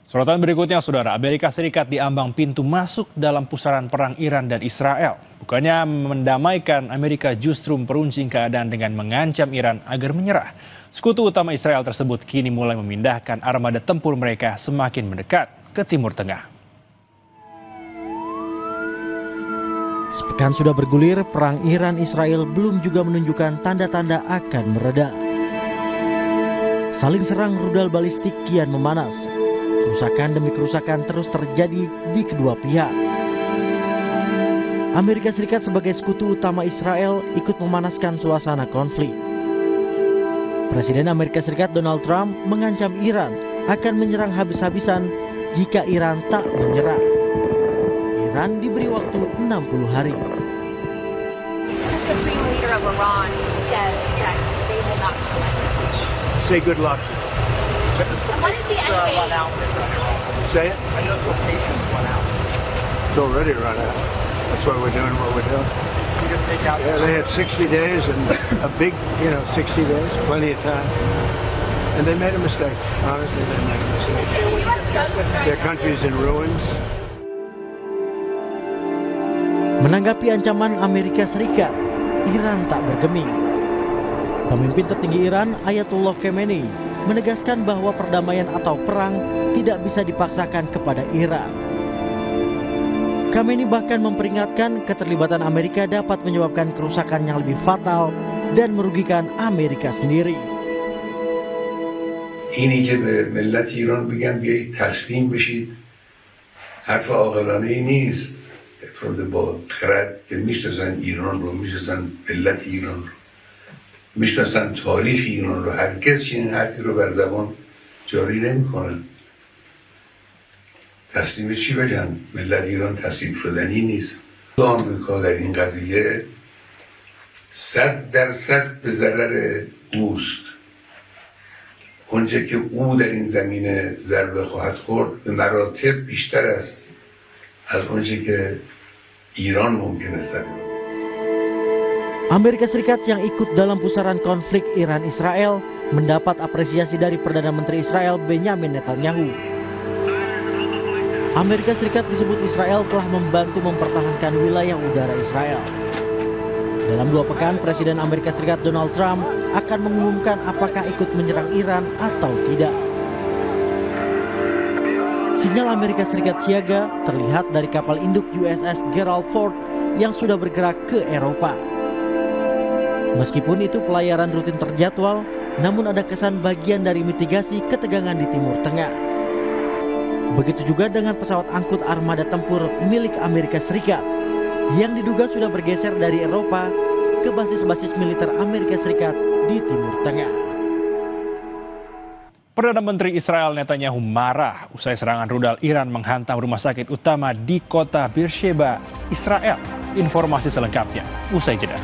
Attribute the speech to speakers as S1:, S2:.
S1: Sorotan berikutnya, Saudara, Amerika Serikat diambang pintu masuk dalam pusaran perang Iran dan Israel. Bukannya mendamaikan, Amerika justru memperuncing keadaan dengan mengancam Iran agar menyerah. Sekutu utama Israel tersebut kini mulai memindahkan armada tempur mereka semakin mendekat ke Timur Tengah.
S2: Sepekan sudah bergulir, perang Iran-Israel belum juga menunjukkan tanda-tanda akan mereda. Saling serang rudal balistik kian memanas. Kerusakan demi kerusakan terus terjadi di kedua pihak. Amerika Serikat sebagai sekutu utama Israel ikut memanaskan suasana konflik. Presiden Amerika Serikat Donald Trump mengancam Iran akan menyerang habis-habisan jika Iran tak menyerah. Iran diberi waktu 60 hari.
S3: Supreme leader of Iran says that they will not surrender.
S4: Say good luck.
S3: And what is the end game?
S4: Say it. I know the patience run out. It's already run out. That's why we're doing what we're doing.
S5: You just take out.
S4: Yeah, they had 60 days and a big, 60 days, plenty of time. And they made a mistake. Honestly, they made a mistake. Their country's in ruins.
S2: Menanggapi ancaman Amerika Serikat, Iran tak bergeming. Pemimpin tertinggi Iran, Ayatollah Khamenei, menegaskan bahwa perdamaian atau perang tidak bisa dipaksakan kepada Iran. Khamenei bahkan memperingatkan keterlibatan Amerika dapat menyebabkan kerusakan yang lebih fatal dan merugikan Amerika sendiri.
S6: اینی که به ملت ایران بگن بیایید تسلیم بشید حرف عاقلانه ای نیست. افراد با خرد که میشناسن ایران رو، میشناسن ملت ایران رو، میشناسن تاریخ ایران رو، هرگز چنین حرفی رو بر زبان جاری نمیکنن. تسلیم چی بگن؟ ملت ایران تسلیم شدنی نیست. آمریکا در این قضیه 100% به ضرر اوست. اونچه که او در این زمینه ضربه خواهد خورد به مراتب بیشتر است از اونچه که ایران ممکنه ضربه.
S2: Amerika Serikat yang ikut dalam pusaran konflik Iran-Israel mendapat apresiasi dari Perdana Menteri Israel Benjamin Netanyahu. Amerika Serikat disebut Israel telah membantu mempertahankan wilayah udara Israel. Dalam 2 pekan, Presiden Amerika Serikat Donald Trump akan mengumumkan apakah ikut menyerang Iran atau tidak. Sinyal Amerika Serikat siaga terlihat dari kapal induk USS Gerald Ford yang sudah bergerak ke Eropa. Meskipun itu pelayaran rutin terjadwal, namun ada kesan bagian dari mitigasi ketegangan di Timur Tengah. Begitu juga dengan pesawat angkut armada tempur milik Amerika Serikat yang diduga sudah bergeser dari Eropa ke basis-basis militer Amerika Serikat di Timur Tengah.
S1: Perdana Menteri Israel Netanyahu marah usai serangan rudal Iran menghantam rumah sakit utama di kota Beersheba, Israel. Informasi selengkapnya usai jeda.